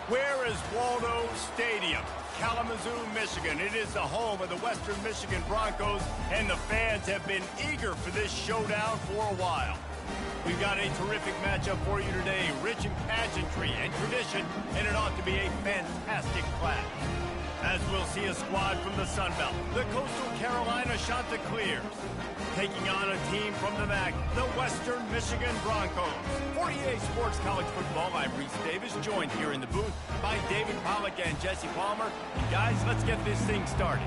Where is Waldo Stadium? Kalamazoo, Michigan. It is the home of the Western Michigan Broncos, and the fans have been eager for this showdown for a while. We've got a terrific matchup for you today, rich in pageantry and tradition, and it ought to be a fantastic clash. As we'll see a squad from the Sun Belt, the Coastal Carolina Chanticleers, taking on a team from the MAC, the Western Michigan Broncos. For EA Sports College Football, I'm Reese Davis, joined here in the booth by David Pollack and Jesse Palmer. And guys, let's get this thing started.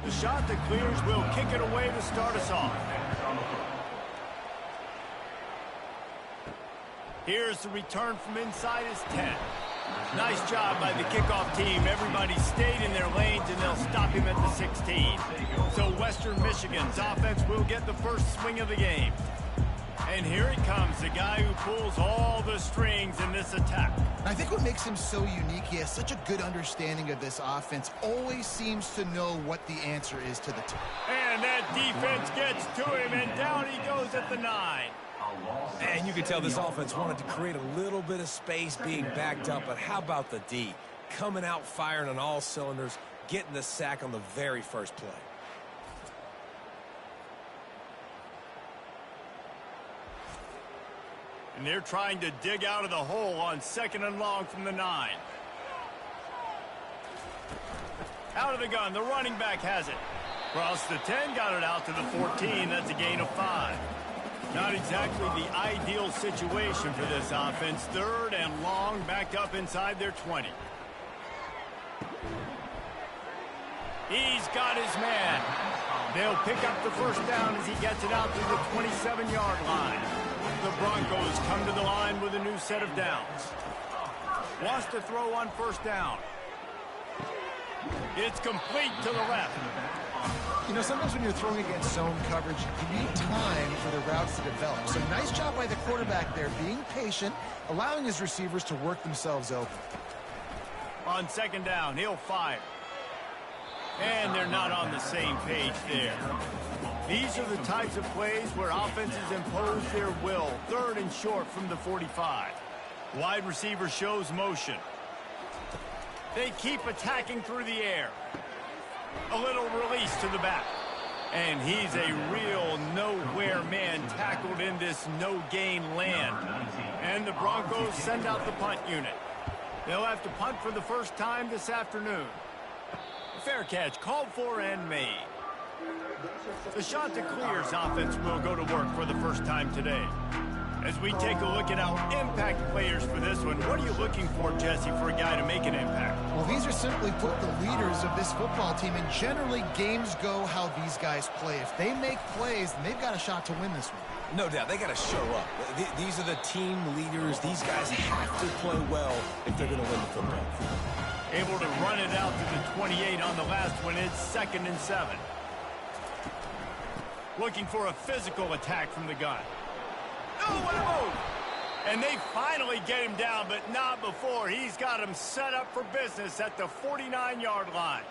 The Chanticleers will kick it away to start us off. Here's the return from inside his 10. Nice job by the kickoff team. Everybody stayed in their lanes, and they'll stop him at the 16. So Western Michigan's offense will get the first swing of the game. And here he comes, the guy who pulls all the strings in this attack. I think what makes him so unique, he has such a good understanding of this offense, always seems to know what the answer is to the test. And that defense gets to him, and down he goes at the 9. And you can tell this offense wanted to create a little bit of space being backed up, but how about the D? Coming out firing on all cylinders, getting the sack on the very first play. And they're trying to dig out of the hole on 2nd and long from the 9. Out of the gun, the running back has it. Across the 10, got it out to the 14. That's a gain of 5. Not exactly the ideal situation for this offense. 3rd and long, backed up inside their 20. He's got his man. They'll pick up the first down as he gets it out to the 27-yard line. The Broncos come to the line with a new set of downs. Wants to throw on 1st down. It's complete to the left. You know, sometimes when you're throwing against zone coverage, you need time for the routes to develop. So nice job by the quarterback there, being patient, allowing his receivers to work themselves open. On 2nd down, he'll fire. And they're not on the same page there. These are the types of plays where offenses impose their will. 3rd and short from the 45. Wide receiver shows motion. They keep attacking through the air. A little release to the back. And he's a real nowhere man tackled in this no-gain land. And the Broncos send out the punt unit. They'll have to punt for the first time this afternoon. Fair catch called for and made. The Chanticleers offense will go to work for the first time today. As we take a look at our impact players for this one, what are you looking for, Jesse, for a guy to make an impact? Well, these are simply put the leaders of this football team, and generally games go how these guys play. If they make plays, then they've got a shot to win this one. No doubt, they got to show up. These are the team leaders. These guys have to play well if they're going to win the football. Able to run it out to the 28 on the last one. It's 2nd and 7. Looking for a physical attack from the gun. Oh, what a move! And they finally get him down, but not before. He's got him set up for business at the 49-yard line.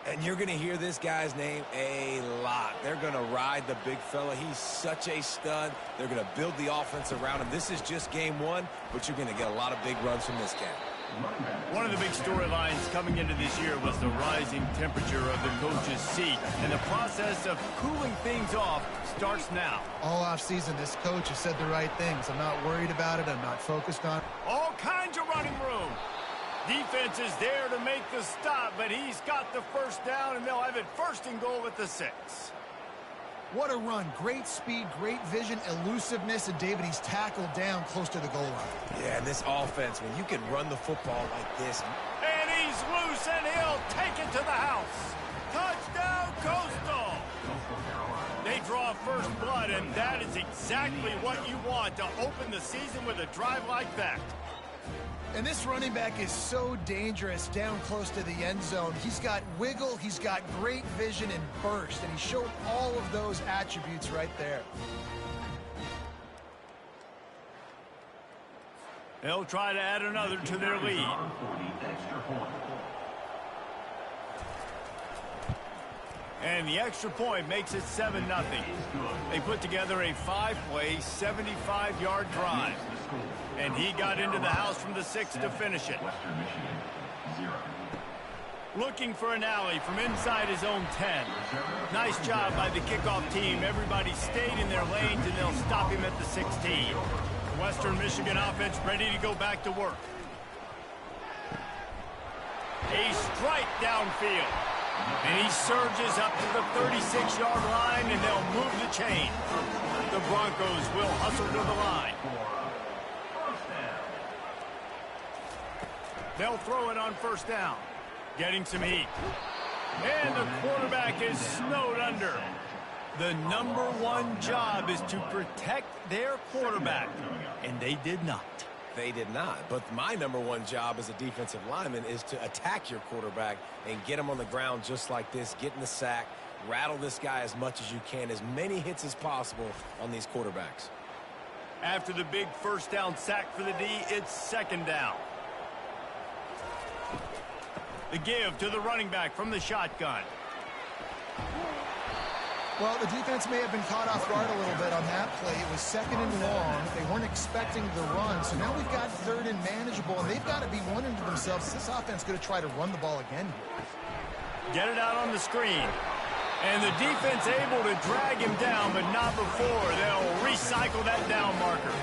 And you're going to hear this guy's name a lot. They're going to ride the big fella. He's such a stud. They're going to build the offense around him. This is just game 1, but you're going to get a lot of big runs from this cat. One of the big storylines coming into this year was the rising temperature of the coach's seat, and the process of cooling things off starts now. All offseason, this coach has said the right things. I'm not worried about it. I'm not focused on it. All kinds of running room. Defense is there to make the stop, but he's got the first down, and they'll have it 1st and goal at the 6. What a run. Great speed, great vision, elusiveness, and David, he's tackled down close to the goal line. Yeah, and this offense, when you can run the football like this. And he's loose, and he'll take it to the house. Touchdown, Coastal! They draw first blood, and that is exactly what you want to open the season with a drive like that. And this running back is so dangerous down close to the end zone. He's got wiggle, he's got great vision and burst, and he showed all of those attributes right there. They'll try to add another to their lead. And the extra point makes it 7-0. They put together a 5-play, 75-yard drive. And he got into the house from the 6 to finish it. Looking for an alley from inside his own 10. Nice job by the kickoff team. Everybody stayed in their lanes, and they'll stop him at the 16. The Western Michigan offense ready to go back to work. A strike downfield. And he surges up to the 36-yard line, and they'll move the chain. The Broncos will hustle to the line. They'll throw it on first down. Getting some heat. And the quarterback is snowed under. The #1 job is to protect their quarterback, and they did not. They did not. But my #1 job as a defensive lineman is to attack your quarterback and get him on the ground just like this, get in the sack, rattle this guy as much as you can, as many hits as possible on these quarterbacks. After the big first down sack for the D, it's second down. The give to the running back from the shotgun. Well, the defense may have been caught off guard a little bit on that play. It was second and long. They weren't expecting the run. So now we've got third and manageable, and they've got to be wondering to themselves, is this offense going to try to run the ball again here? Get it out on the screen. And the defense able to drag him down, but not before. They'll recycle that down marker.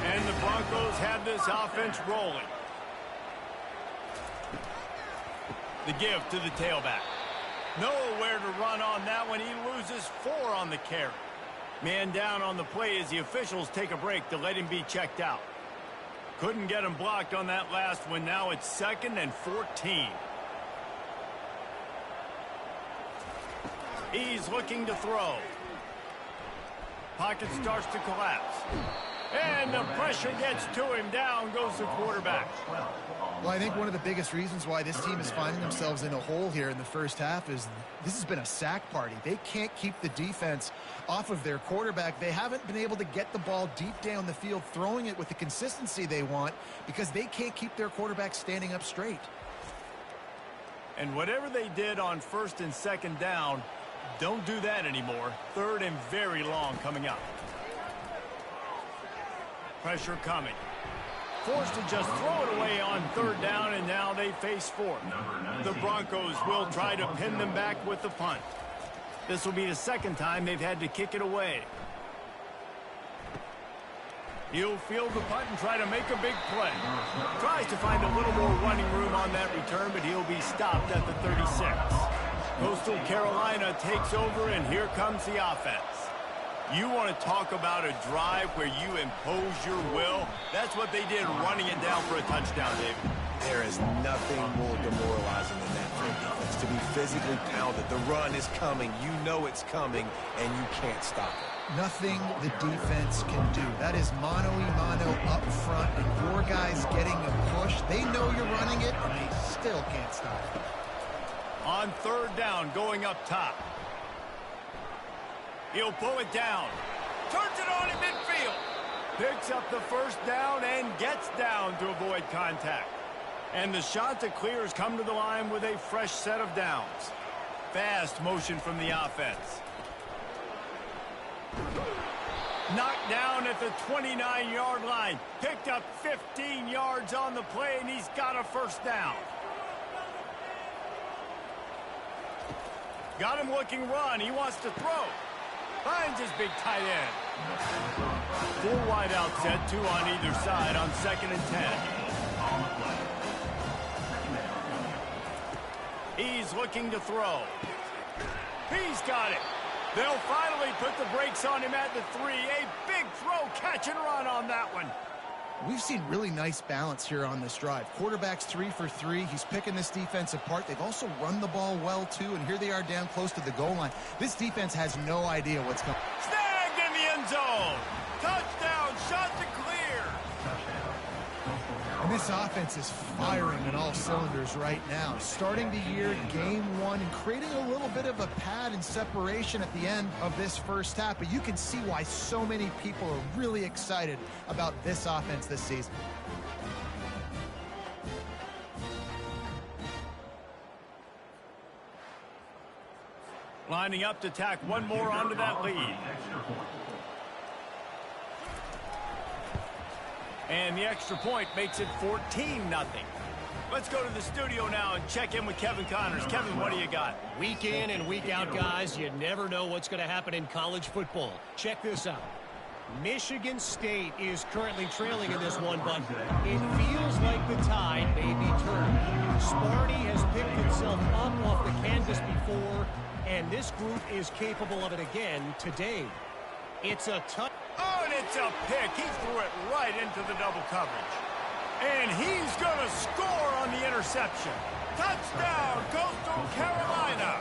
And the Broncos have this offense rolling. The give to the tailback. Nowhere to run on that one. He loses 4 on the carry. Man down on the play as the officials take a break to let him be checked out. Couldn't get him blocked on that last one. Now it's 2nd and 14. He's looking to throw. Pocket starts to collapse. And the pressure gets to him. Down goes the quarterback. Well, I think one of the biggest reasons why this team is finding themselves in a hole here in the first half is this has been a sack party. They can't keep the defense off of their quarterback. They haven't been able to get the ball deep down the field, throwing it with the consistency they want, because they can't keep their quarterback standing up straight. And whatever they did on first and second down, don't do that anymore. Third and very long coming up. Pressure coming. Forced to just throw it away on third down, and now they face 4th. The Broncos will try to pin them back with the punt. This will be the second time they've had to kick it away. He'll field the punt and try to make a big play. Tries to find a little more running room on that return, but he'll be stopped at the 36. Coastal Carolina takes over, and here comes the offense. You want to talk about a drive where you impose your will? That's what they did, running it down for a touchdown, David. There is nothing more demoralizing than that for a defense, to be physically pounded. The run is coming. You know it's coming, and you can't stop it. Nothing the defense can do. That is mano-a-mano up front, and your guys getting a push. They know you're running it, and they still can't stop it. On third down, going up top. He'll pull it down. Turns it on in midfield. Picks up the first down and gets down to avoid contact. And the Chanticleers come to the line with a fresh set of downs. Fast motion from the offense. Knocked down at the 29-yard line. Picked up 15 yards on the play, and he's got a first down. Got him looking run. He wants to throw. Finds his big tight end. 4 wide out set, 2 on either side on 2nd and 10. He's looking to throw. He's got it. They'll finally put the brakes on him at the 3. A big throw, catch and run on that one. We've seen really nice balance here on this drive. Quarterback's 3 for 3. He's picking this defense apart. They've also run the ball well, too, and here they are down close to the goal line. This defense has no idea what's coming. Snagged in the end zone. Touchdown, shot to clear. And this offense is firing on all cylinders right now. Starting the year, game 1, and creating a little bit of a pad and separation at the end of this first half. But you can see why so many people are really excited about this offense this season. Lining up to tack one more onto that lead. And the extra point makes it 14-0. Let's go to the studio now and check in with Kevin Connors. Kevin, what do you got? Week in and week out, guys, you never know what's going to happen in college football. Check this out. Michigan State is currently trailing in this one, but it feels like the tide may be turning. Sparty has picked itself up off the canvas before, and this group is capable of it again today. It's a tough... Oh, and it's a pick. He threw it right into the double coverage. And he's going to score on the interception. Touchdown, Coastal Carolina.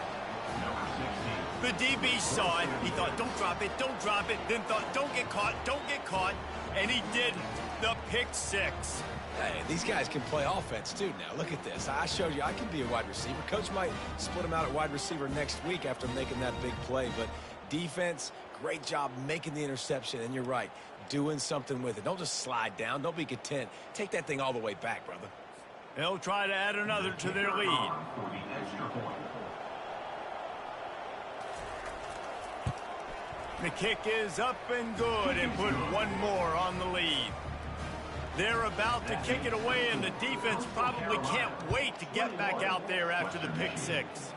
The DB saw it. He thought, don't drop it, don't drop it. Then thought, don't get caught, don't get caught. And he didn't. The pick six. Hey, these guys can play offense, too, now. Look at this. I showed you I can be a wide receiver. Coach might split him out at wide receiver next week after making that big play. But defense, great job making the interception. And you're right, doing something with it. Don't just slide down. Don't be content. Take that thing all the way back, brother. They'll try to add another to their lead. The kick is up and good and put one more on the lead. They're about to kick it away, and the defense probably can't wait to get back out there after the pick six.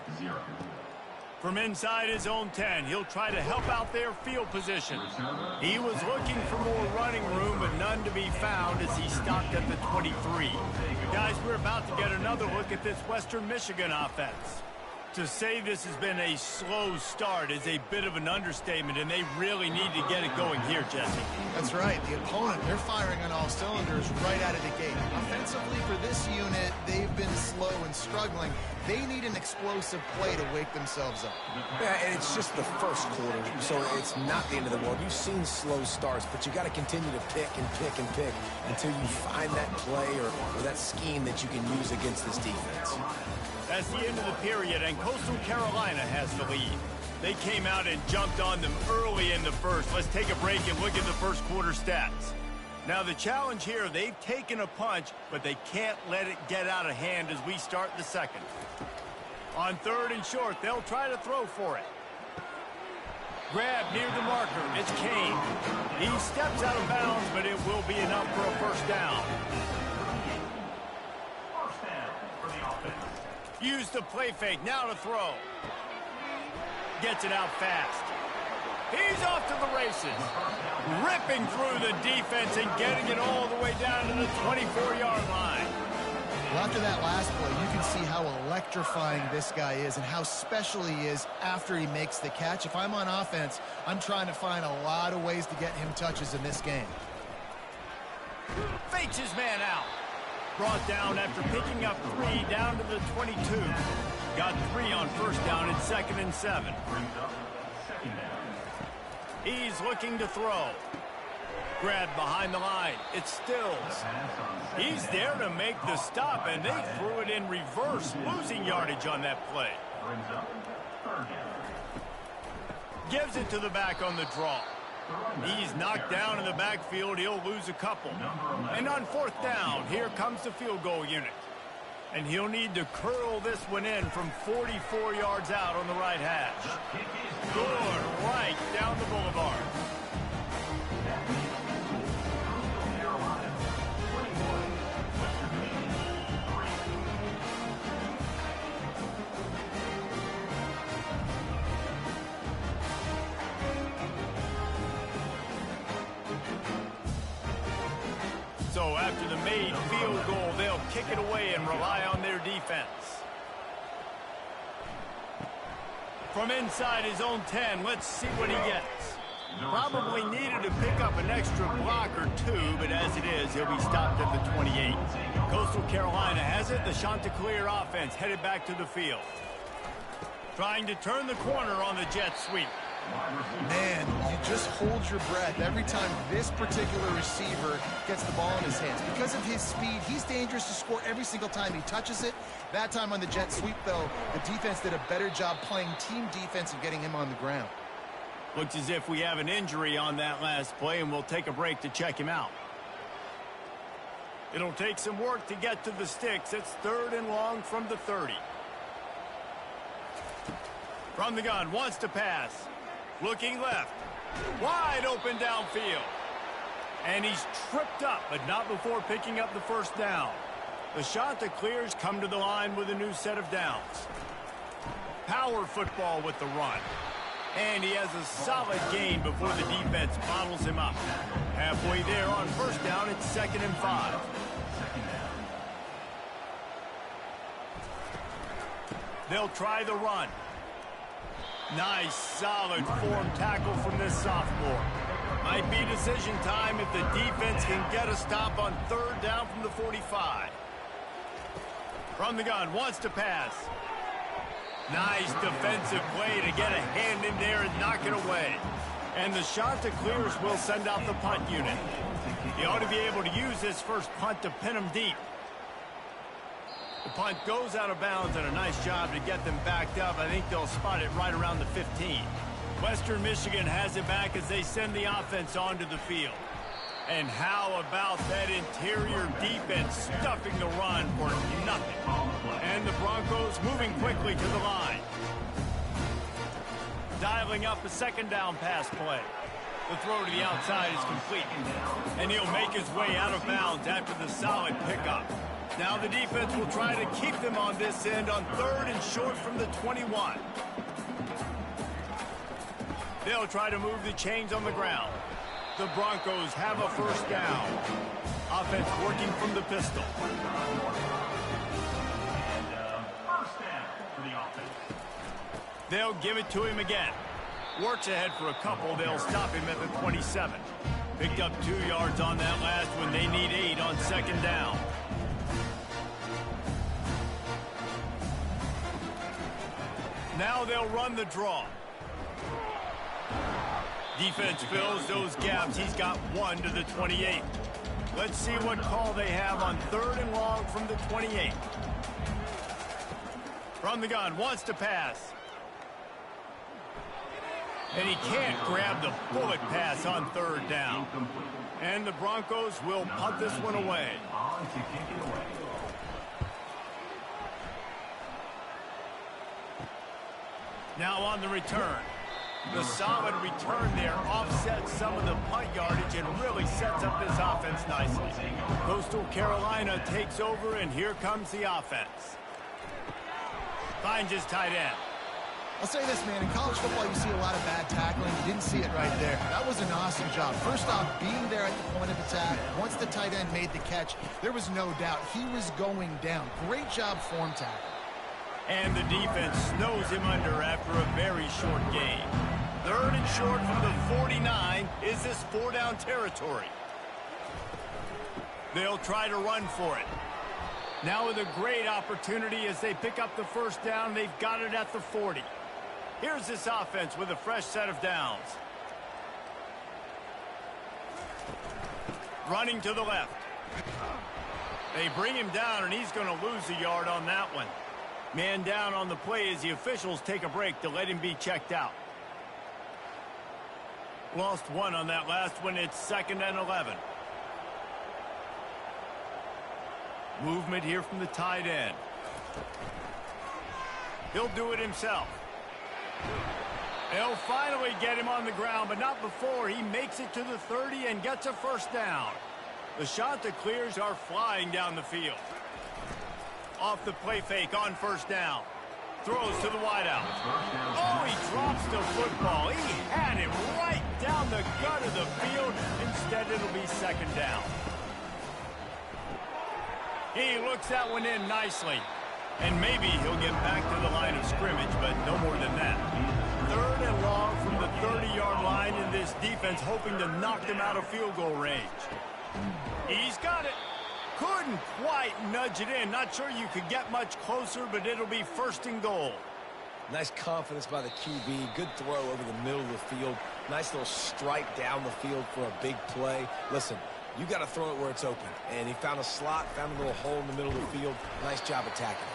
From inside his own 10, he'll try to help out their field position. He was looking for more running room, but none to be found as he stopped at the 23. Guys, we're about to get another look at this Western Michigan offense. To say this has been a slow start is a bit of an understatement, and they really need to get it going here, Jesse. That's right. The opponent, they're firing on all cylinders right out of the gate. Offensively for this unit, they've been slow and struggling. They need an explosive play to wake themselves up. Yeah, and it's just the first quarter, so it's not the end of the world. You've seen slow starts, but you got to continue to pick and pick and pick until you find that play or that scheme that you can use against this defense. That's the end of the period, and Coastal Carolina has the lead. They came out and jumped on them early in the first. Let's take a break and look at the first quarter stats. Now, the challenge here, they've taken a punch, but they can't let it get out of hand as we start the second. On third and short, they'll try to throw for it. Grab near the marker. It's Kane. He steps out of bounds, but it will be enough for a first down. Use the play fake, now to throw. Gets it out fast. He's off to the races. Ripping through the defense and getting it all the way down to the 24-yard line. Well, after that last play, you can see how electrifying this guy is and how special he is after he makes the catch. If I'm on offense, I'm trying to find a lot of ways to get him touches in this game. Fakes his man out. Brought down after picking up 3 down to the 22. Got 3 on first down and 2nd and 7. He's looking to throw. Grabbed behind the line. It's Stills. He's there to make the stop, and they threw it in reverse, losing yardage on that play. Gives it to the back on the draw. He's knocked down in the backfield. He'll lose a couple. And on fourth down, here comes the field goal unit. And he'll need to curl this one in from 44 yards out on the right hash. Good right down the boulevard. So after the made field goal, they'll kick it away and rely on their defense. From inside his own 10, let's see what he gets. Probably needed to pick up an extra block or two, but as it is, he'll be stopped at the 28. Coastal Carolina has it. The Chanticleer offense headed back to the field. Trying to turn the corner on the jet sweep. Man, you just hold your breath every time this particular receiver gets the ball in his hands. Because of his speed, he's dangerous to score every single time he touches it. That time on the jet sweep, though, the defense did a better job playing team defense and getting him on the ground. Looks as if we have an injury on that last play, and we'll take a break to check him out. It'll take some work to get to the sticks. It's 3rd and long from the 30. From the gun, wants to pass. Looking left. Wide open downfield. And he's tripped up, but not before picking up the first down. The shot that clears come to the line with a new set of downs. Power football with the run. And he has a solid gain before the defense bottles him up. Halfway there on first down, it's 2nd and 5. They'll try the run. Nice, solid form tackle from this sophomore. Might be decision time if the defense can get a stop on 3rd down from the 45. From the gun, wants to pass. Nice defensive play to get a hand in there and knock it away. And the shot that clears will send out the punt unit. He ought to be able to use this first punt to pin him deep. The punt goes out of bounds, and a nice job to get them backed up. I think they'll spot it right around the 15. Western Michigan has it back as they send the offense onto the field. And how about that interior defense stuffing the run for nothing? And the Broncos moving quickly to the line. Dialing up a 2nd down pass play. The throw to the outside is complete. And he'll make his way out of bounds after the solid pickup. Now the defense will try to keep them on this end on 3rd and short from the 21. They'll try to move the chains on the ground. The Broncos have a first down. Offense working from the pistol. And first down for the offense. They'll give it to him again. Works ahead for a couple. They'll stop him at the 27. Picked up 2 yards on that last one. They need 8 on 2nd down. Now they'll run the draw. Defense fills those gaps. He's got 1 to the 28. Let's see what call they have on 3rd and long from the 28. From the gun, wants to pass. And he can't grab the bullet pass on 3rd down. And the Broncos will punt this one away. Now on the return. The solid return there offsets some of the punt yardage and really sets up this offense nicely. Coastal Carolina takes over, and here comes the offense. Finds his tight end. I'll say this, man. In college football, you see a lot of bad tackling. You didn't see it right there. That was an awesome job. First off, being there at the point of attack. Once the tight end made the catch, there was no doubt he was going down. Great job form tackle. And the defense snows him under after a very short gain. 3rd and short from the 49. Is this 4-down territory? They'll try to run for it. Now with a great opportunity as they pick up the first down. They've got it at the 40. Here's this offense with a fresh set of downs. Running to the left. They bring him down, and he's going to lose a yard on that one. Man down on the play as the officials take a break to let him be checked out. Lost 1 on that last one. It's 2nd and 11. Movement here from the tight end. He'll do it himself. They'll finally get him on the ground, but not before he makes it to the 30 and gets a first down. The shot that clears are flying down the field. Off the play fake on first down. Throws to the wideout. Oh, he drops the football. He had it right down the gut of the field. Instead, it'll be 2nd down. He looks that one in nicely. And maybe he'll get back to the line of scrimmage, but no more than that. 3rd and long from the 30-yard line, and this defense hoping to knock them out of field goal range. He's got it. Couldn't quite nudge it in. Not sure you could get much closer, but it'll be 1st and goal. Nice confidence by the QB. Good throw over the middle of the field. Nice little strike down the field for a big play. Listen, you got to throw it where it's open. And he found a slot, found a little hole in the middle of the field. Nice job attacking it.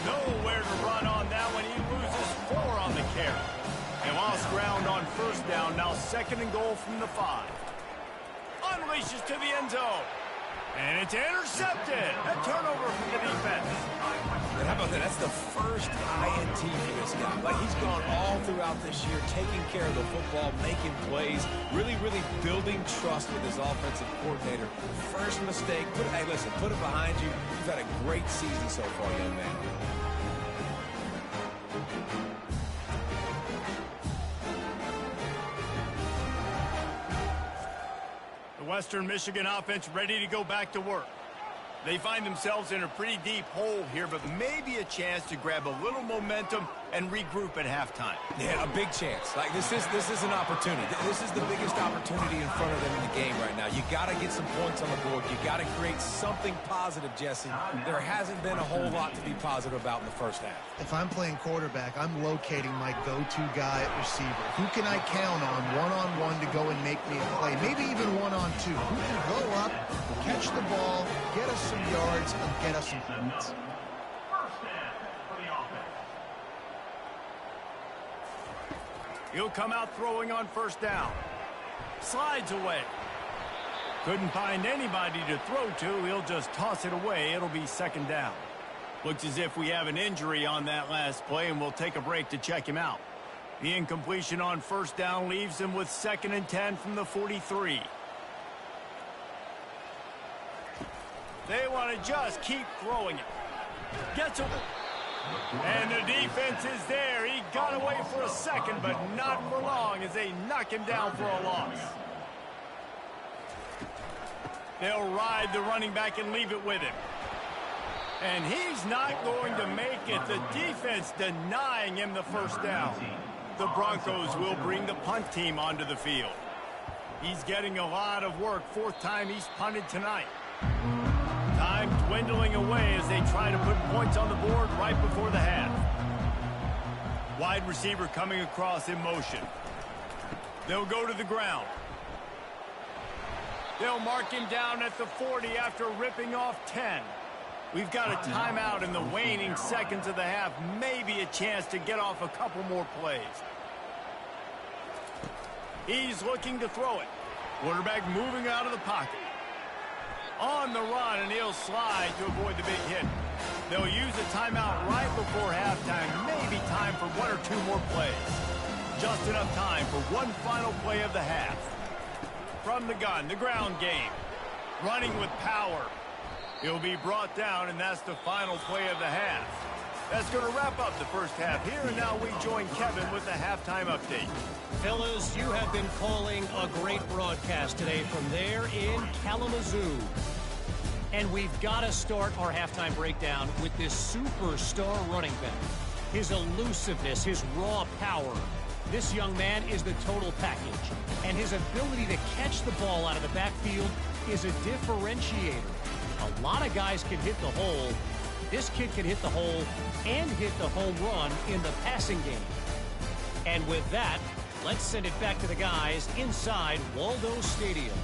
Nowhere to run on that one. He loses 4 on the carry. They lost ground on first down. Now 2nd and goal from the 5. Unleashes to the end zone. And it's intercepted. A turnover from the defense. And how about that? That's the first INT for this guy. Like, he's gone all throughout this year, taking care of the football, making plays, really, really building trust with his offensive coordinator. First mistake. Hey, listen, put it behind you. You've had a great season so far, young man. The Western Michigan offense ready to go back to work. They find themselves in a pretty deep hole here, but maybe a chance to grab a little momentum and regroup at halftime. Yeah, a big chance. Like, this is an opportunity. This is the biggest opportunity in front of them in the game right now. You got to get some points on the board. You got to create something positive, Jesse. There hasn't been a whole lot to be positive about in the first half. If I'm playing quarterback, I'm locating my go-to guy at receiver. Who can I count on one-on-one to go and make me a play? Maybe even one-on-two. Who can go up, catch the ball, get us some yards, and get us some points. First down for the offense. He'll come out throwing on first down. Slides away. Couldn't find anybody to throw to. He'll just toss it away. It'll be second down. Looks as if we have an injury on that last play, and we'll take a break to check him out. The incompletion on first down leaves him with 2nd and 10 from the 43. They want to just keep throwing it. Gets away. And the defense is there. He got away for a second, but not for long as they knock him down for a loss. They'll ride the running back and leave it with him. And he's not going to make it. The defense denying him the first down. The Broncos will bring the punt team onto the field. He's getting a lot of work. 4th time he's punted tonight. Time dwindling away as they try to put points on the board right before the half. Wide receiver coming across in motion. They'll go to the ground. They'll mark him down at the 40 after ripping off 10. We've got a timeout in the waning seconds of the half. Maybe a chance to get off a couple more plays. He's looking to throw it. Quarterback moving out of the pocket. On the run, and he'll slide to avoid the big hit. They'll use a timeout right before halftime. Maybe time for 1 or 2 more plays. Just enough time for one final play of the half. From the gun, the ground game. Running with power. He'll be brought down, and that's the final play of the half. That's going to wrap up the first half here, and now we join Kevin with the halftime update. Fellas, you have been calling a great broadcast today from there in Kalamazoo. And we've got to start our halftime breakdown with this superstar running back. His elusiveness, his raw power. This young man is the total package. And his ability to catch the ball out of the backfield is a differentiator. A lot of guys can hit the hole. This kid can hit the hole and hit the home run in the passing game. And with that, let's send it back to the guys inside Waldo Stadium.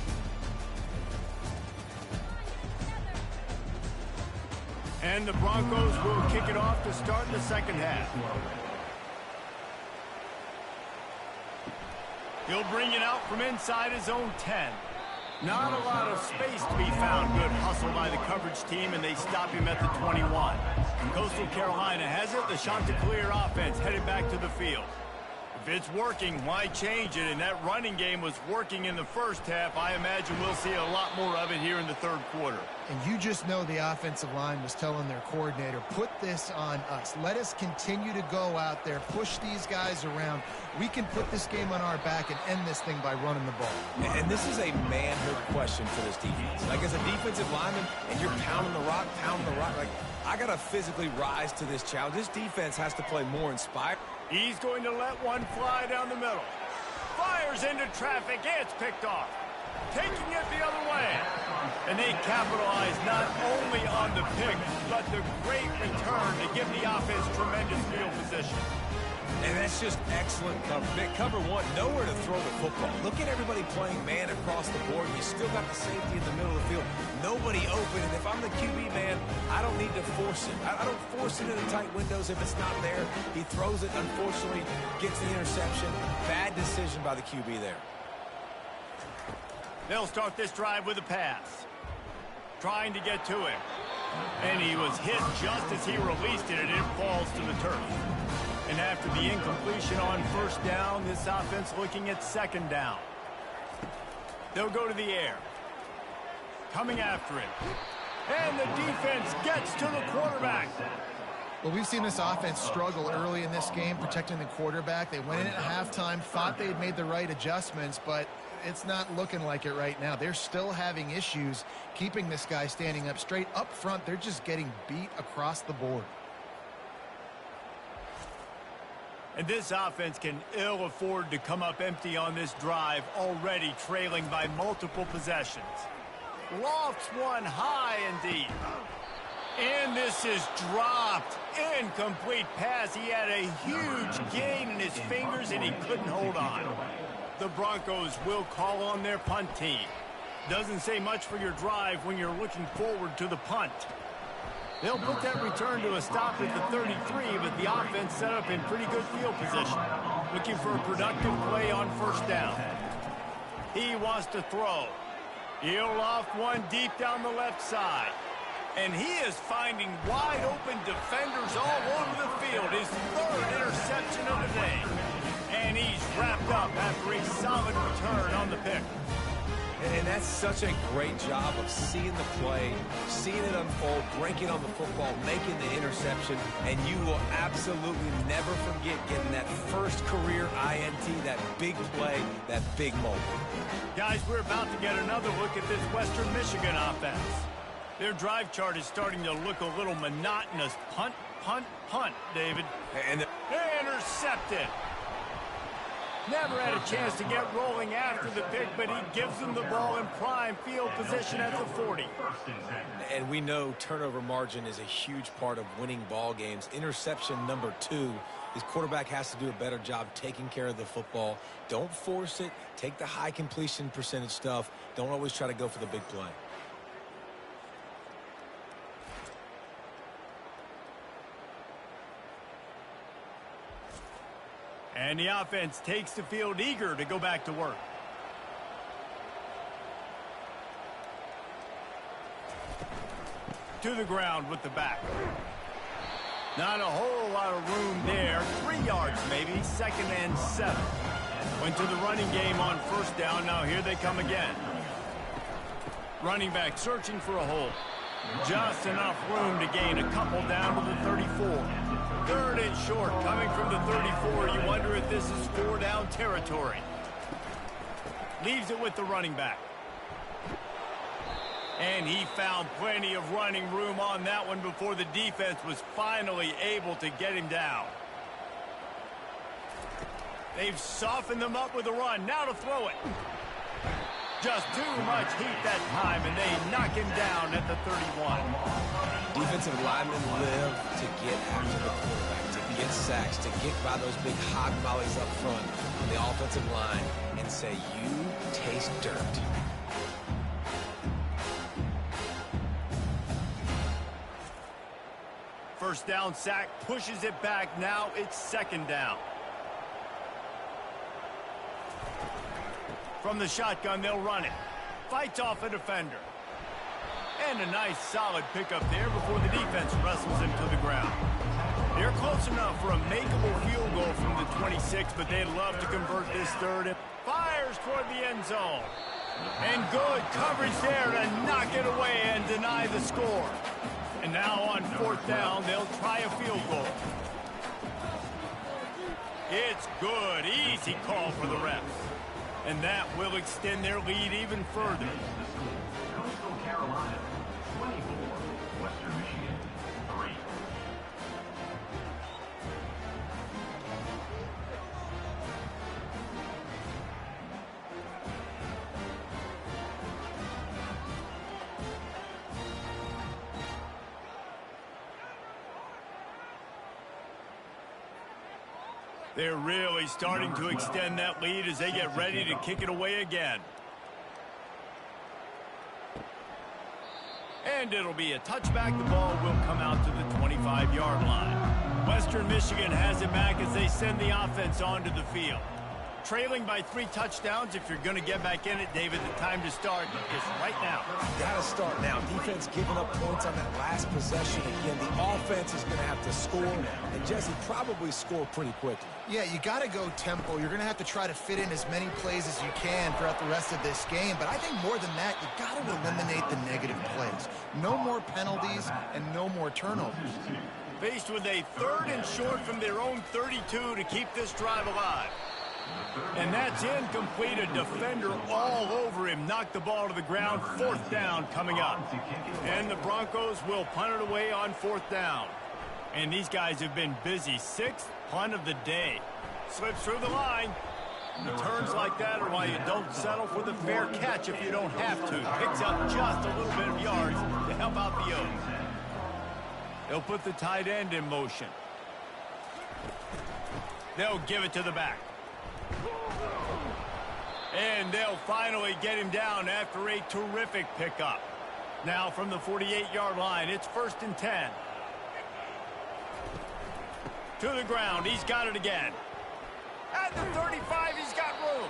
And the Broncos will kick it off to start the second half. He'll bring it out from inside his own 10. Not a lot of space to be found. Good hustle by the coverage team, and they stop him at the 21. Coastal Carolina has it. The Chanticleer offense headed back to the field. If it's working, why change it? And that running game was working in the first half. I imagine we'll see a lot more of it here in the third quarter. And you just know the offensive line was telling their coordinator, put this on us. Let us continue to go out there, push these guys around. We can put this game on our back and end this thing by running the ball. And this is a manhood question for this defense. Like, as a defensive lineman, and you're pounding the rock, like, I got to physically rise to this challenge. This defense has to play more inspired. He's going to let one fly down the middle. Fires into traffic. It's picked off. Taking it the other way. And they capitalize not only on the pick, but the great return to give the offense tremendous field position. And that's just excellent cover. Cover one, nowhere to throw the football. Look at everybody playing man across the board. You still got the safety in the middle of the field. Nobody open. And if I'm the QB man, I don't need to force it. I don't force it into tight windows if it's not there. He throws it, unfortunately, gets the interception. Bad decision by the QB there. They'll start this drive with a pass. trying to get to him. And he was hit just as he released it, and it falls to the turf. And after the incompletion on first down, this offense looking at second down. They'll go to the air. Coming after him. And the defense gets to the quarterback. Well, we've seen this offense struggle early in this game protecting the quarterback. They went in at halftime, thought they had made the right adjustments, but it's not looking like it right now. They're still having issues keeping this guy standing up straight. Up front, they're just getting beat across the board. And this offense can ill afford to come up empty on this drive, already trailing by multiple possessions. Lofts one high and deep. And this is dropped. Incomplete pass. He had a huge gain in his fingers, and he couldn't hold on. The Broncos will call on their punt team. Doesn't say much for your drive when you're looking forward to the punt. They'll put that return to a stop at the 33, but the offense set up in pretty good field position. Looking for a productive play on first down. He wants to throw. He'll loft one deep down the left side. And he is finding wide open defenders all over the field. His third interception of the day. And he's wrapped up after a solid return on the pick. And that's such a great job of seeing the play, seeing it unfold, breaking on the football, making the interception, and you will absolutely never forget getting that first career INT, that big play, that big moment. Guys, we're about to get another look at this Western Michigan offense. Their drive chart is starting to look a little monotonous. Punt, punt, punt, David. And intercepted. Never had a chance to get rolling after the pick, but he gives them the ball in prime field position at the 40. And we know turnover margin is a huge part of winning ball games. Interception number 2. His quarterback has to do a better job taking care of the football. Don't force it. Take the high completion percentage stuff. Don't always try to go for the big play. And the offense takes the field eager to go back to work. To the ground with the back. Not a whole lot of room there. 3 yards maybe, second and 7. Went to the running game on first down. Now here they come again. Running back searching for a hole. Just enough room to gain a couple down to the 34. Third and short, coming from the 34. You wonder if this is 4-down territory. Leaves it with the running back. And he found plenty of running room on that one before the defense was finally able to get him down. They've softened them up with a run. Now to throw it. Just too much heat that time, and they knock him down at the 31. Defensive linemen live to get after the quarterback, to get sacks, to get by those big hog mollies up front on the offensive line and say, you taste dirt. First down sack, pushes it back. Now it's second down. From the shotgun, they'll run it. Fights off a defender. And a nice solid pickup there before the defense wrestles him to the ground. They're close enough for a makeable field goal from the 26, but they'd love to convert this third. Fires toward the end zone. And good coverage there to knock it away and deny the score. And now on fourth down, they'll try a field goal. It's good. Easy call for the refs. And that will extend their lead even further. Coastal Carolina, 24. Western Michigan, 3. They're really starting to extend that lead as they get ready to kick it away again. And it'll be a touchback. The ball will come out to the 25-yard line. Western Michigan has it back as they send the offense onto the field. trailing by 3 touchdowns. If you're going to get back in it, David, the time to start is right now. Got to start now. Defense giving up points on that last possession. Again, the offense is going to have to score, and Jesse probably score pretty quickly. Yeah, you got to go tempo. You're going to have to try to fit in as many plays as you can throughout the rest of this game. But I think more than that, you got to eliminate the negative plays. No more penalties and no more turnovers. Faced with a 3rd and short from their own 32 to keep this drive alive. And that's incomplete. A defender all over him. Knocked the ball to the ground. 4th down coming up. And the Broncos will punt it away on 4th down. And these guys have been busy. 6th punt of the day. Slips through the line. Returns like that are why you don't settle for the fair catch if you don't have to. Picks up just a little bit of yards to help out the O's. They'll put the tight end in motion. They'll give it to the back. And they'll finally get him down after a terrific pickup. Now from the 48-yard line, it's 1st and 10. To the ground, he's got it again. At the 35, he's got room.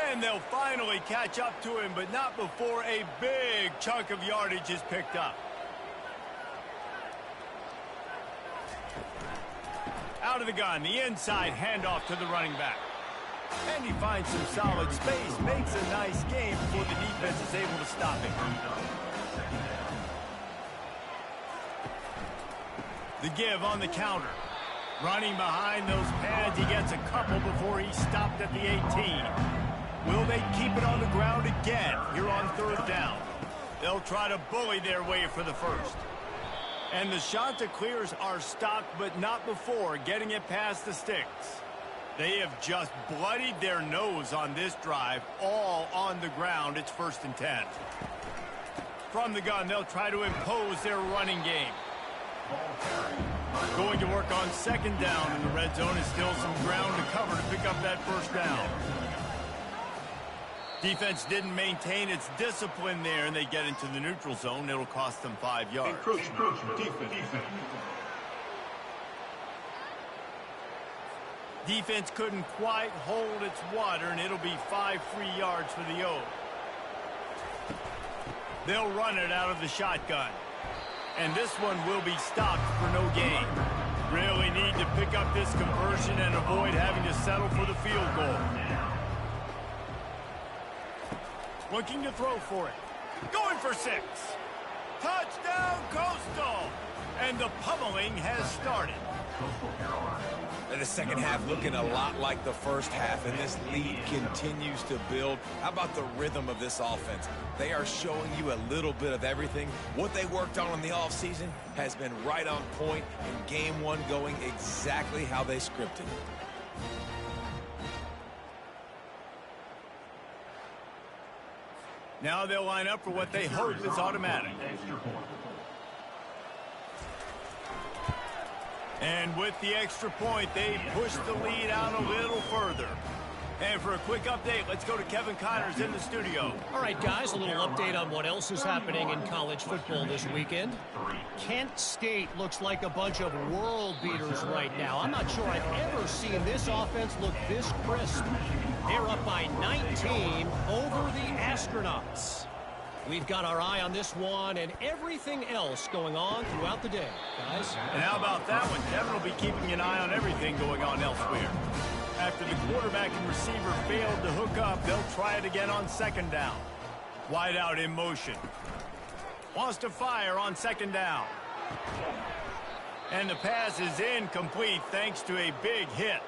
And they'll finally catch up to him, but not before a big chunk of yardage is picked up. Out of the gun, the inside handoff to the running back. And he finds some solid space, makes a nice game before the defense is able to stop him. The give on the counter. Running behind those pads, he gets a couple before he's stopped at the 18. Will they keep it on the ground again here on 3rd down? They'll try to bully their way for the 1st. And the Chanticleers are stopped, but not before getting it past the sticks. They have just bloodied their nose on this drive, all on the ground. It's 1st and 10. From the gun, they'll try to impose their running game. Going to work on 2nd down in the red zone. Is still some ground to cover to pick up that 1st down. Defense didn't maintain its discipline there, and they get into the neutral zone. It'll cost them 5 yards. Defense couldn't quite hold its water, and it'll be 5 free yards for the O's. They'll run it out of the shotgun. And this one will be stopped for no gain. Really need to pick up this conversion and avoid having to settle for the field goal. Looking to throw for it. Going for 6. Touchdown, Coastal! And the pummeling has started. And the second half looking a lot like the first half, and this lead continues to build. How about the rhythm of this offense? They are showing you a little bit of everything. What they worked on in the offseason has been right on point, and game 1 going exactly how they scripted it. Now they'll line up for what they hope is automatic. And with the extra point, they push the lead out a little further. And for a quick update, let's go to Kevin Connors in the studio. All right, guys, a little update on what else is happening in college football this weekend. Kent State looks like a bunch of world beaters right now. I'm not sure I've ever seen this offense look this crisp. They're up by 19 over the Astronauts. We've got our eye on this one and everything else going on throughout the day, guys. And how about that one? Kevin will be keeping an eye on everything going on elsewhere. After the quarterback and receiver failed to hook up, they'll try it again on 2nd down. Wide out in motion. Wants to fire on 2nd down. And the pass is incomplete thanks to a big hit.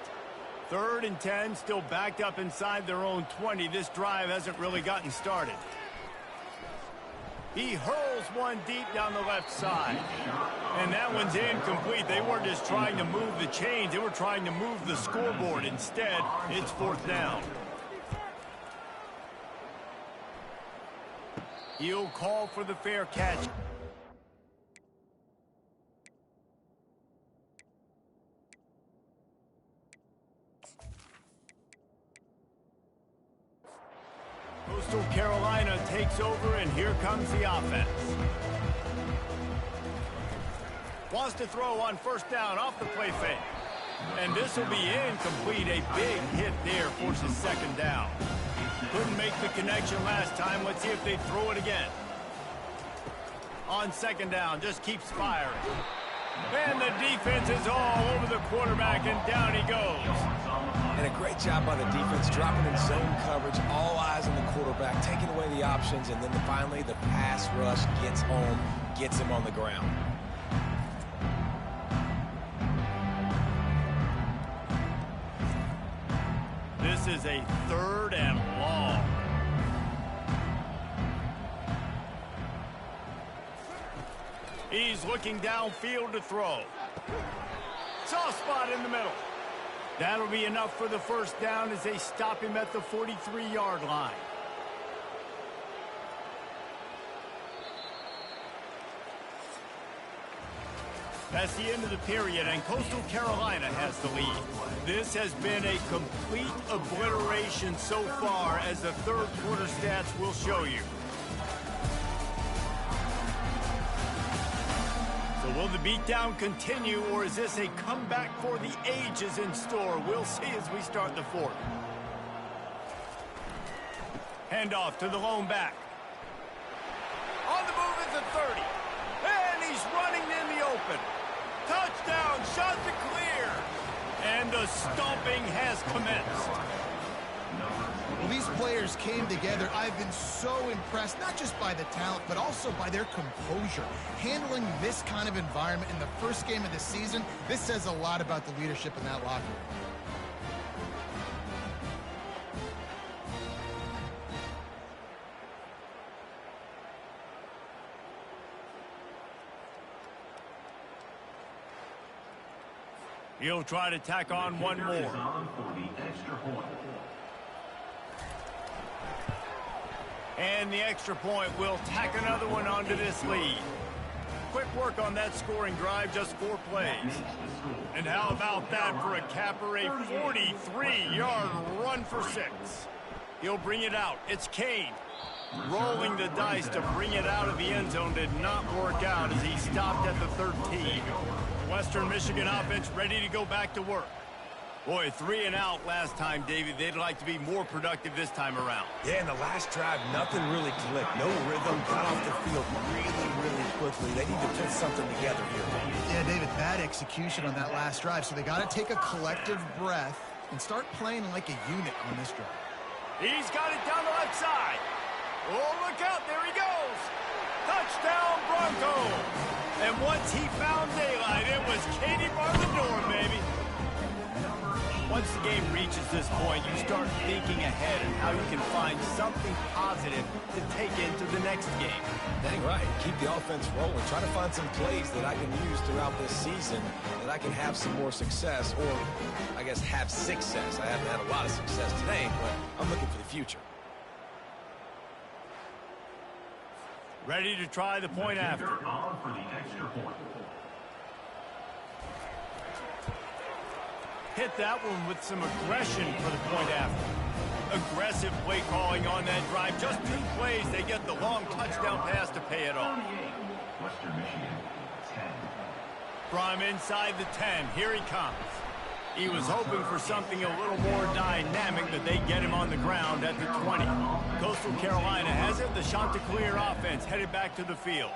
3rd and 10, still backed up inside their own 20. This drive hasn't really gotten started. He hurls one deep down the left side. And that one's incomplete. They weren't just trying to move the chains. They were trying to move the scoreboard. Instead, it's 4th down. He'll call for the fair catch. Coastal Carolina takes over, and here comes the offense. Wants to throw on 1st down off the play fake. And this will be incomplete. A big hit there forces second down. Couldn't make the connection last time. Let's see if they throw it again. On second down, just keeps firing. And the defense is all over the quarterback, and down he goes. And a great job by the defense, dropping in zone coverage, all eyes on the quarterback, taking away the options, and then finally the pass rush gets home, gets him on the ground. This is a 3rd and long. He's looking downfield to throw. Soft spot in the middle. That'll be enough for the first down as they stop him at the 43-yard line. That's the end of the period, and Coastal Carolina has the lead. This has been a complete obliteration so far, as the third quarter stats will show you. So will the beatdown continue, or is this a comeback for the ages in store? We'll see as we start the fourth. Handoff to the lone back. On the move at the 30. And he's running in the open. Touchdown, shot to clear. And the stomping has commenced. Well, these players came together. I've been so impressed, not just by the talent, but also by their composure. Handling this kind of environment in the first game of the season, this says a lot about the leadership in that locker room. He'll try to tack on one more. And the extra point will tack another one onto this lead. Quick work on that scoring drive, just 4 plays. And how about that for a capper, a 43-yard run for 6. He'll bring it out. It's Kane. Rolling the dice to bring it out of the end zone did not work out as he stopped at the 13. Western Michigan offense ready to go back to work. Boy, 3 and out last time, David. They'd like to be more productive this time around. Yeah, in the last drive, nothing really clicked. No rhythm, got off the field really quickly. They need to put something together here. Yeah, David, bad execution on that last drive, so they got to take a collective breath and start playing like a unit on this drive. He's got it down the left side. Oh, look out, there he goes. Touchdown, Broncos. And once he found daylight, it was Katie bar the door, baby. Once the game reaches this point, you start thinking ahead and how you can find something positive to take into the next game. Dang right. Keep the offense rolling. Try to find some plays that I can use throughout this season that I can have some more success, or I guess have success. I haven't had a lot of success today, but I'm looking for the future. Ready to try the point after. On for the extra point. Hit that one with some aggression for the point after. Aggressive play calling on that drive. Just 2 plays, they get the long touchdown pass to pay it off. Western Michigan, 10. From inside the 10, here he comes. He was hoping for something a little more dynamic, but they get him on the ground at the 20. Coastal Carolina has it. The Chanticleer offense headed back to the field.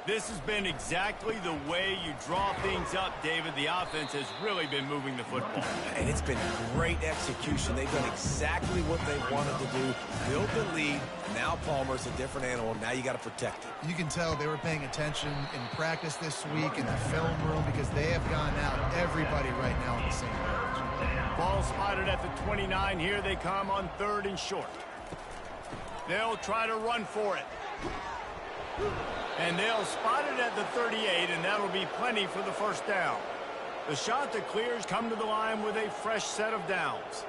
This has been exactly the way you draw things up, David. The offense has really been moving the football. And it's been great execution. They've done exactly what they wanted to do. Build the lead. Now Palmer's a different animal. Now you got to protect it. You can tell they were paying attention in practice this week in the film room, because they have gone out, everybody right now on the same page. Ball spotted at the 29. Here they come on 3rd and short. They'll try to run for it. And they'll spot it at the 38, and that'll be plenty for the first down. The Chanticleers come to the line with a fresh set of downs.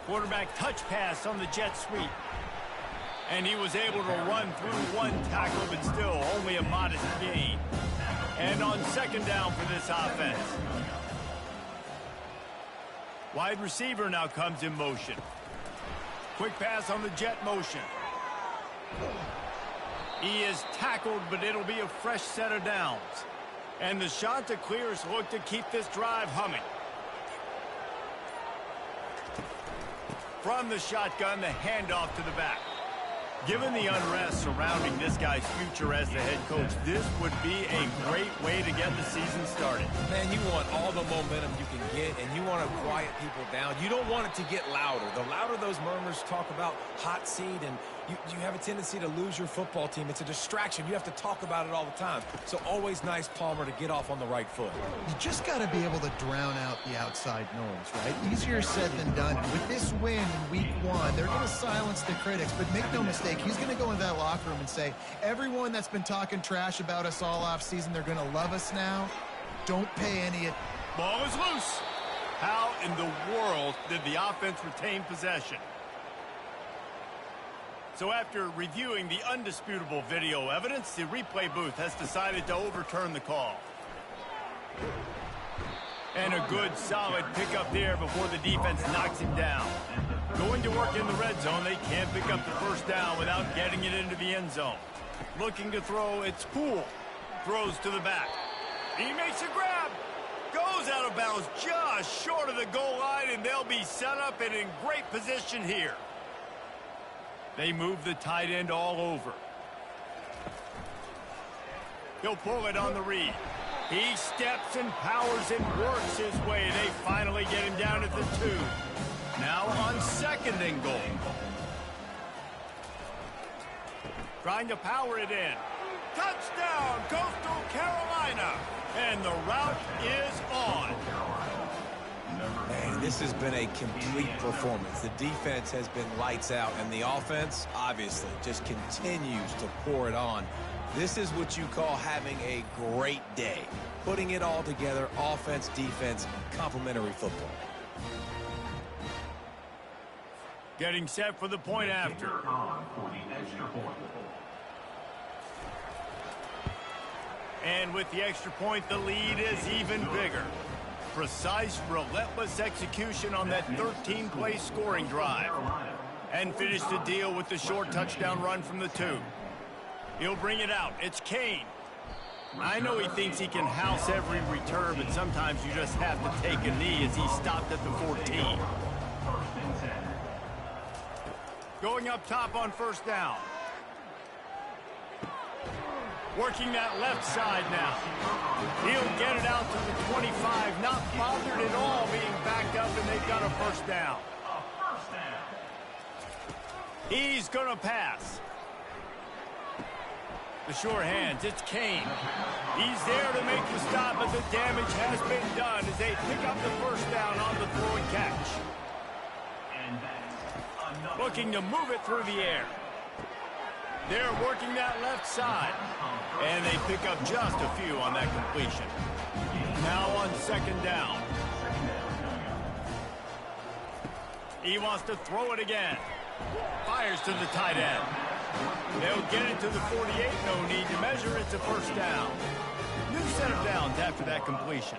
Quarterback touch pass on the jet sweep. And he was able to run through 1 tackle, but still only a modest gain. And on 2nd down for this offense. Wide receiver now comes in motion. Quick pass on the jet motion. He is tackled, but it'll be a fresh set of downs. And the Chanticleers look to keep this drive humming. From the shotgun, the handoff to the back. Given the unrest surrounding this guy's future as the head coach, this would be a great way to get the season started. Man, you want all the momentum you can get, and you want to quiet people down. You don't want it to get louder. The louder those murmurs talk about hot seat, and you have a tendency to lose your football team. It's a distraction. You have to talk about it all the time. So always nice, Palmer, to get off on the right foot. You just got to be able to drown out the outside noise, right? Easier said than done. With this win in week 1, they're going to silence the critics, but make no mistake, he's going to go into that locker room and say, everyone that's been talking trash about us all off season, they're going to love us now. Don't pay any. Ball is loose. How in the world did the offense retain possession? So after reviewing the undisputable video evidence, the replay booth has decided to overturn the call. And a good, solid pickup there before the defense knocks him down. Going to work in the red zone, they can't pick up the first down without getting it into the end zone. Looking to throw, it's Poole. Throws to the back. He makes a grab. Goes out of bounds just short of the goal line, and they'll be set up and in great position here. They move the tight end all over. He'll pull it on the read. He steps and powers and works his way. They finally get him down at the 2. Now on 2nd and goal. Trying to power it in. Touchdown, Coastal Carolina. And the route is on. Man, this has been a complete performance. The defense has been lights out, and the offense, obviously, just continues to pour it on. This is what you call having a great day. Putting it all together, offense, defense, complementary football. Getting set for the point after. On for the extra point. And with the extra point, the lead is even bigger. Precise, relentless execution on that 13-play scoring drive. And finish the deal with the short touchdown run from the 2. He'll bring it out. It's Kane. I know he thinks he can house every return, but sometimes you just have to take a knee as he stopped at the 14. Going up top on first down. Working that left side now. He'll get it out to the 25, not bothered at all being backed up, and they've got a first down. He's going to pass. The sure hands, it's Kane. He's there to make the stop, but the damage has been done as they pick up the first down on the throw and catch. Looking to move it through the air. They're working that left side. And they pick up just a few on that completion. Now on 2nd down. He wants to throw it again. Fires to the tight end. They'll get it to the 48. No need to measure. It's a first down. New set of downs after that completion.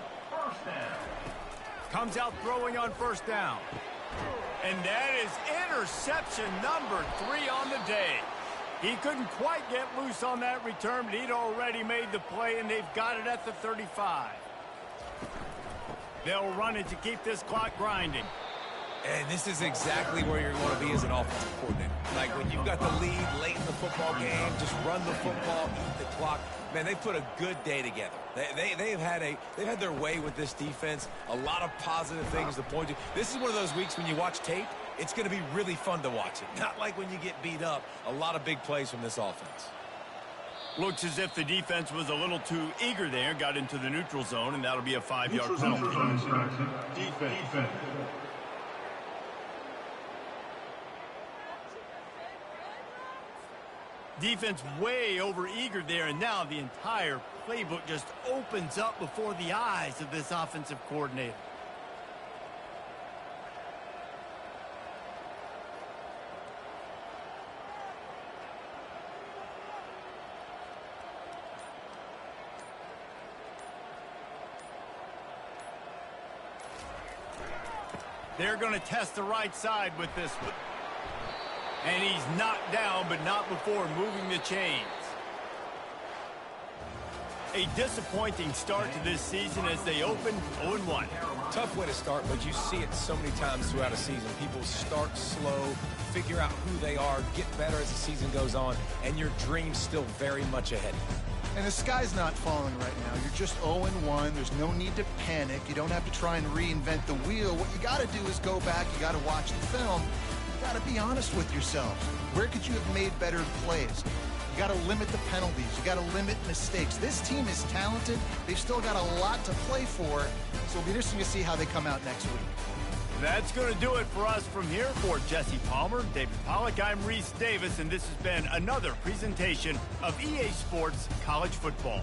Comes out throwing on first down. And that is interception number 3 on the day. He couldn't quite get loose on that return, but he'd already made the play, and they've got it at the 35. They'll run it to keep this clock grinding. And this is exactly where you're going to be as an offensive coordinator. Like when you've got the lead late in the football game, just run the football, eat the clock. Man, they put a good day together. They've had their way with this defense. A lot of positive things to point to. This is one of those weeks when you watch tape, it's going to be really fun to watch it. Not like when you get beat up. A lot of big plays from this offense. Looks as if the defense was a little too eager there, got into the neutral zone, and that'll be a 5-yard penalty. Defense. Defense way over eager there, and now the entire playbook just opens up before the eyes of this offensive coordinator. They're going to test the right side with this one. And he's knocked down, but not before moving the chains. A disappointing start to this season as they open 0-1. Tough way to start, but you see it so many times throughout a season. People start slow, figure out who they are, get better as the season goes on, and your dream's still very much ahead. And the sky's not falling right now. You're just 0-1. There's no need to panic. You don't have to try and reinvent the wheel. What you got to do is go back. You got to watch the film. You got to be honest with yourself. Where could you have made better plays? You got to limit the penalties. You got to limit mistakes. This team is talented. They've still got a lot to play for. So it'll be interesting to see how they come out next week. That's going to do it for us from here. For Jesse Palmer, David Pollack, I'm Reese Davis, and this has been another presentation of EA Sports College Football.